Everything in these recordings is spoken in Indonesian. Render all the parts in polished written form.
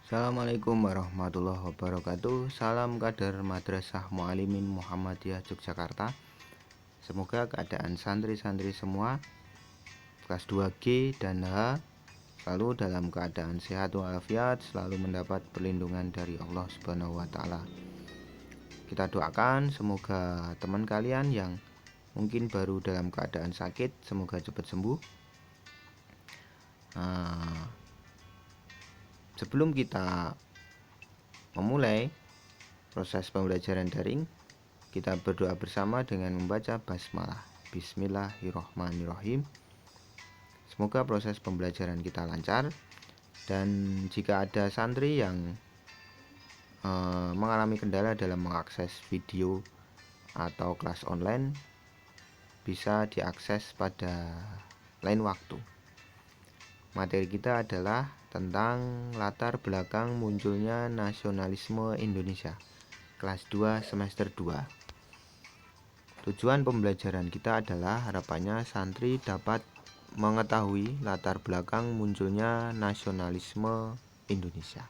Assalamualaikum warahmatullahi wabarakatuh. Salam kader Madrasah Mualimin Muhammadiyah Yogyakarta. Semoga keadaan santri-santri semua kelas 2G dan H selalu dalam keadaan sehat walafiat, selalu mendapat perlindungan dari Allah Subhanahu wa taala. Kita doakan semoga teman kalian yang mungkin baru dalam keadaan sakit semoga cepat sembuh. Sebelum kita memulai proses pembelajaran daring, kita berdoa bersama dengan membaca basmalah. Bismillahirrohmanirrohim. Semoga proses pembelajaran kita lancar, dan jika ada santri yang mengalami kendala dalam mengakses video atau kelas online, bisa diakses pada lain waktu. Materi kita adalah tentang latar belakang munculnya nasionalisme Indonesia, kelas 2 semester 2. Tujuan pembelajaran kita adalah harapannya santri dapat mengetahui latar belakang munculnya nasionalisme Indonesia.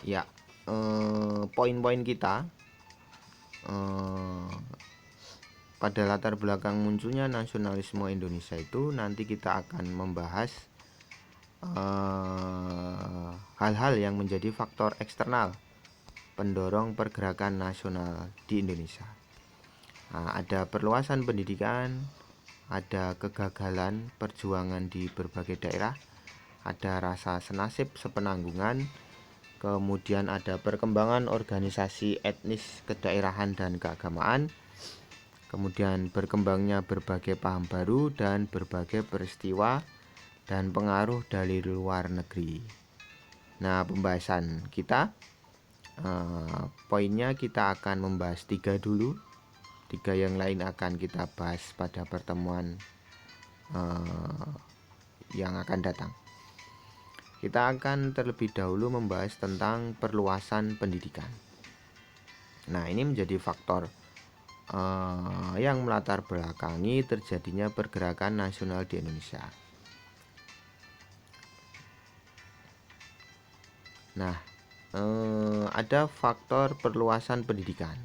Ya, poin-poin kita pada latar belakang munculnya nasionalisme Indonesia itu nanti kita akan membahas hal-hal yang menjadi faktor eksternal pendorong pergerakan nasional di Indonesia. Ada perluasan pendidikan, ada kegagalan perjuangan di berbagai daerah, ada rasa senasib sepenanggungan, kemudian ada perkembangan organisasi etnis kedaerahan dan keagamaan, kemudian berkembangnya berbagai paham baru dan berbagai peristiwa dan pengaruh dari luar negeri. Nah, pembahasan kita poinnya kita akan membahas 3 dulu. 3 yang lain akan kita bahas pada pertemuan yang akan datang. Kita akan terlebih dahulu membahas tentang perluasan pendidikan. Nah, ini menjadi faktor yang melatar belakangi terjadinya pergerakan nasional di Indonesia. Nah, ada faktor perluasan pendidikan.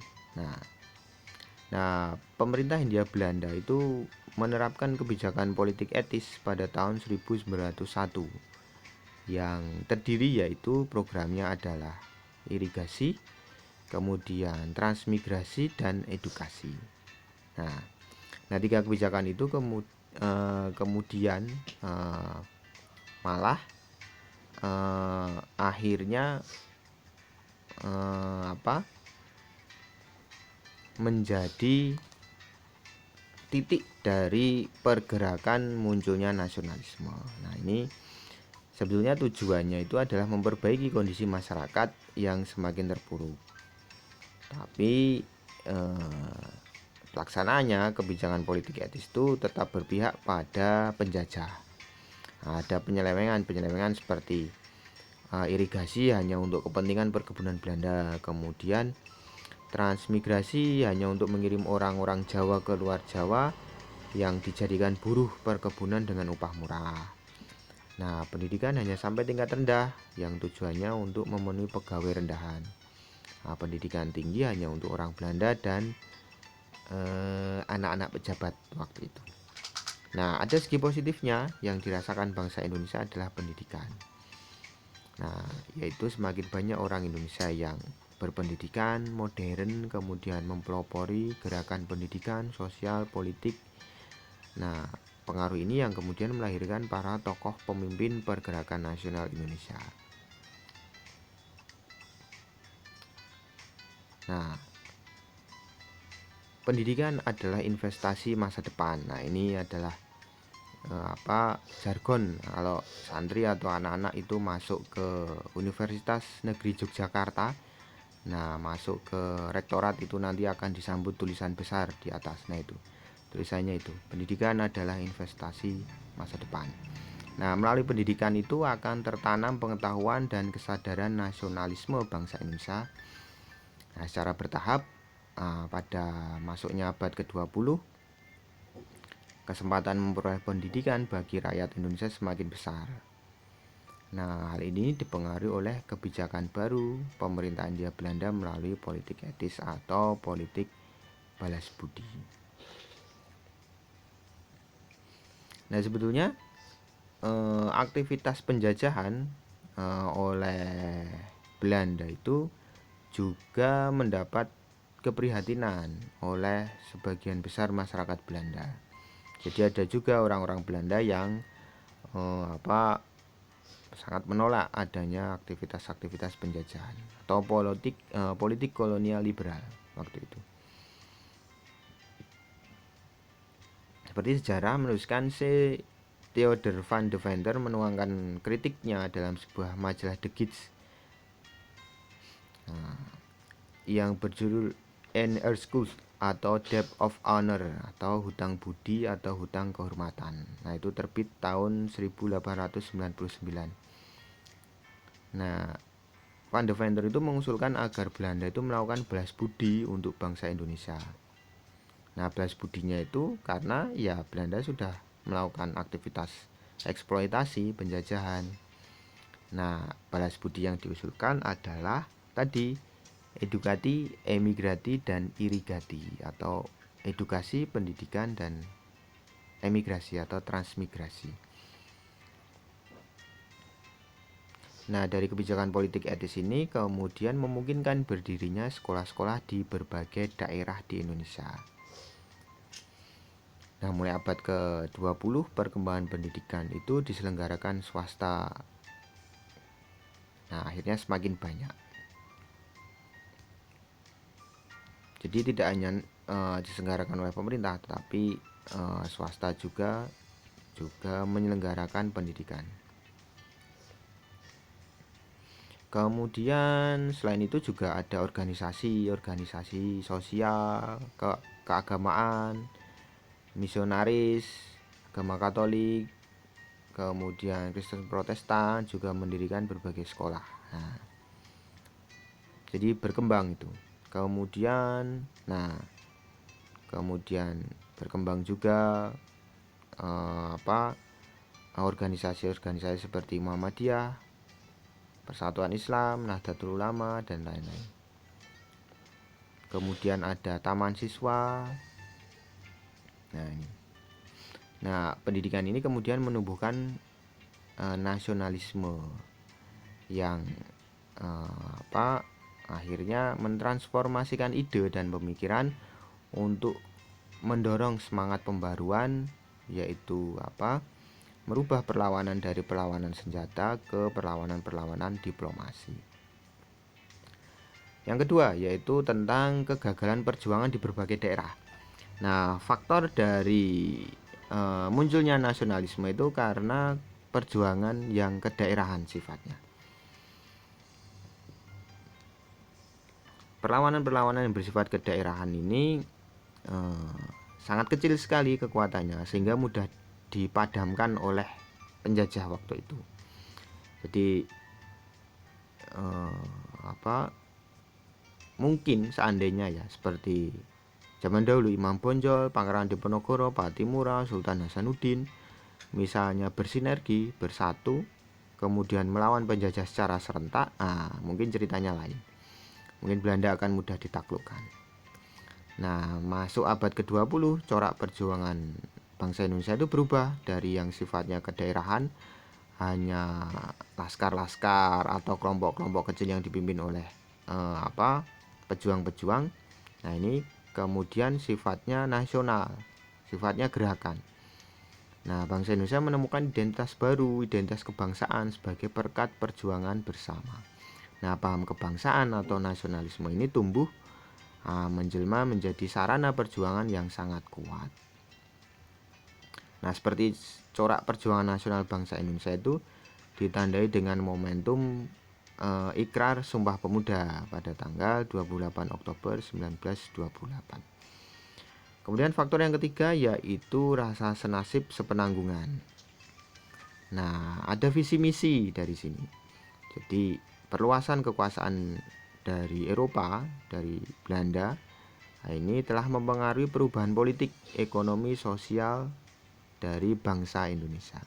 Nah, pemerintah Hindia Belanda itu menerapkan kebijakan politik etis pada tahun 1901 yang terdiri yaitu programnya adalah irigasi, kemudian transmigrasi dan edukasi. Nah, 3 kebijakan itu kemudian malah akhirnya menjadi titik dari pergerakan munculnya nasionalisme. Nah, ini sebetulnya tujuannya itu adalah memperbaiki kondisi masyarakat yang semakin terpuruk. Tapi pelaksanaannya kebijakan politik etis itu tetap berpihak pada penjajah. Ada penyelewengan seperti irigasi hanya untuk kepentingan perkebunan Belanda, kemudian transmigrasi hanya untuk mengirim orang-orang Jawa ke luar Jawa yang dijadikan buruh perkebunan dengan upah murah. Nah, pendidikan hanya sampai tingkat rendah yang tujuannya untuk memenuhi pegawai rendahan. Pendidikan tinggi hanya untuk orang Belanda dan anak-anak pejabat waktu itu. Nah, ada segi positifnya yang dirasakan bangsa Indonesia adalah pendidikan. Nah, yaitu semakin banyak orang Indonesia yang berpendidikan, modern, kemudian mempelopori gerakan pendidikan, sosial, politik. Nah, pengaruh ini yang kemudian melahirkan para tokoh pemimpin pergerakan nasional Indonesia. Nah, pendidikan adalah investasi masa depan. Nah, ini adalah jargon kalau santri atau anak-anak itu masuk ke Universitas Negeri Yogyakarta. Nah, masuk ke rektorat itu nanti akan disambut tulisan besar di atas. Nah, itu tulisannya itu, pendidikan adalah investasi masa depan. Nah, melalui pendidikan itu akan tertanam pengetahuan dan kesadaran nasionalisme bangsa Indonesia. Nah, secara bertahap pada masuknya abad ke-20 kesempatan memperoleh pendidikan bagi rakyat Indonesia semakin besar. Nah, hal ini dipengaruhi oleh kebijakan baru pemerintahan Hindia Belanda melalui politik etis atau politik balas budi. Nah, sebetulnya aktivitas penjajahan oleh Belanda itu juga mendapat keprihatinan oleh sebagian besar masyarakat Belanda. Jadi ada juga orang-orang Belanda yang sangat menolak adanya aktivitas-aktivitas penjajahan atau politik kolonial liberal waktu itu. Seperti sejarah menuliskan, Theodor van de Venter menuangkan kritiknya dalam sebuah majalah The Gids yang berjudul An Earthquake atau Debt of Honor atau hutang budi atau hutang kehormatan. Nah, itu terbit tahun 1899. Nah, Van de Venter itu mengusulkan agar Belanda itu melakukan balas budi untuk bangsa Indonesia. Nah, balas budinya itu karena ya Belanda sudah melakukan aktivitas eksploitasi penjajahan. Nah, balas budi yang diusulkan adalah tadi edukasi, emigrasi, dan irigasi atau edukasi, pendidikan, dan emigrasi atau transmigrasi. Nah, dari kebijakan politik etis ini kemudian memungkinkan berdirinya sekolah-sekolah di berbagai daerah di Indonesia. Nah, mulai abad ke-20 perkembangan pendidikan itu diselenggarakan swasta. Nah, akhirnya semakin banyak. Jadi tidak hanya diselenggarakan oleh pemerintah, tetapi swasta juga menyelenggarakan pendidikan. Kemudian selain itu juga ada organisasi sosial, keagamaan, misionaris, agama Katolik, kemudian Kristen Protestan juga mendirikan berbagai sekolah. Nah, jadi berkembang itu. Kemudian berkembang juga organisasi-organisasi seperti Muhammadiyah, Persatuan Islam, Nahdlatul Ulama, dan lain-lain. Kemudian ada taman siswa. Nah, pendidikan ini kemudian menumbuhkan nasionalisme yang akhirnya mentransformasikan ide dan pemikiran untuk mendorong semangat pembaruan, yaitu merubah perlawanan dari perlawanan senjata ke perlawanan diplomasi. Yang kedua yaitu tentang kegagalan perjuangan di berbagai daerah. Nah, faktor dari munculnya nasionalisme itu karena perjuangan yang kedaerahan sifatnya. Perlawanan-perlawanan yang bersifat kedaerahan ini sangat kecil sekali kekuatannya sehingga mudah dipadamkan oleh penjajah waktu itu. Jadi mungkin seandainya ya seperti zaman dahulu Imam Bonjol, Pangeran Diponegoro, Pak Timura, Sultan Hasanuddin misalnya bersinergi, bersatu, kemudian melawan penjajah secara serentak, mungkin ceritanya lain. Mungkin Belanda akan mudah ditaklukkan. Nah, masuk abad ke-20, corak perjuangan bangsa Indonesia itu berubah dari yang sifatnya kedaerahan, hanya laskar-laskar atau kelompok-kelompok kecil yang dipimpin oleh pejuang-pejuang. Nah, ini kemudian sifatnya nasional, sifatnya gerakan. Nah, bangsa Indonesia menemukan identitas baru, identitas kebangsaan sebagai berkat perjuangan bersama. Nah, paham kebangsaan atau nasionalisme ini tumbuh menjelma menjadi sarana perjuangan yang sangat kuat. Nah, seperti corak perjuangan nasional bangsa Indonesia itu ditandai dengan momentum Ikrar Sumpah Pemuda pada tanggal 28 Oktober 1928. Kemudian faktor yang ketiga yaitu rasa senasib sepenanggungan. Nah, ada visi misi dari sini. Jadi perluasan kekuasaan dari Eropa, dari Belanda, ini telah mempengaruhi perubahan politik, ekonomi, sosial dari bangsa Indonesia.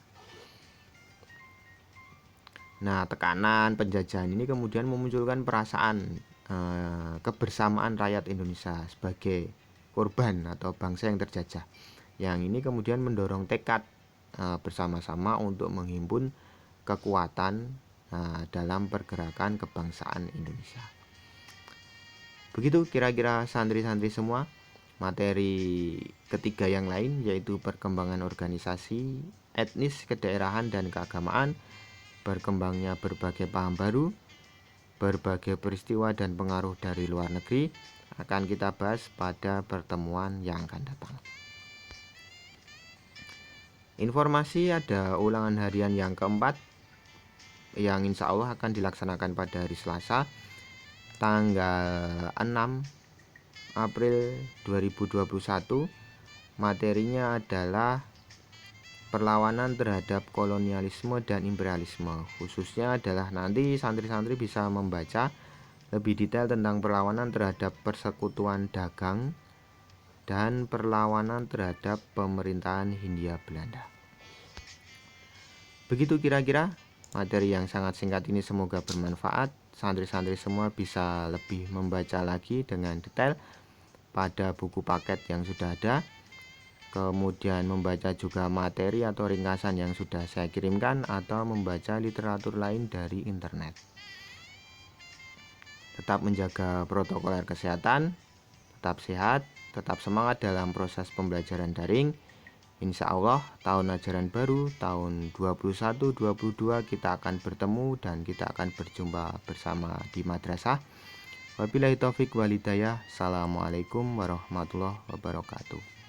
Nah, tekanan penjajahan ini kemudian memunculkan perasaan kebersamaan rakyat Indonesia sebagai korban atau bangsa yang terjajah. Yang ini kemudian mendorong tekad bersama-sama untuk menghimpun kekuatan dalam pergerakan kebangsaan Indonesia. Begitu kira-kira santri-santri semua. Materi ketiga yang lain yaitu perkembangan organisasi, etnis, kedaerahan, dan keagamaan, berkembangnya berbagai paham baru, berbagai peristiwa dan pengaruh dari luar negeri akan kita bahas pada pertemuan yang akan datang. Informasi ada ulangan harian yang keempat yang insya Allah akan dilaksanakan pada hari Selasa tanggal 6 April 2021. Materinya adalah perlawanan terhadap kolonialisme dan imperialisme. Khususnya adalah nanti santri-santri bisa membaca lebih detail tentang perlawanan terhadap persekutuan dagang dan perlawanan terhadap pemerintahan Hindia Belanda. Begitu kira-kira materi yang sangat singkat ini, semoga bermanfaat. Santri-santri semua bisa lebih membaca lagi dengan detail pada buku paket yang sudah ada, kemudian membaca juga materi atau ringkasan yang sudah saya kirimkan, atau membaca literatur lain dari internet. Tetap menjaga protokol kesehatan, tetap sehat, tetap semangat dalam proses pembelajaran daring. Insya Allah tahun ajaran baru tahun 21-22 kita akan bertemu dan kita akan berjumpa bersama di madrasah. Wabillahi taufik wal hidayah. Assalamualaikum warahmatullahi wabarakatuh.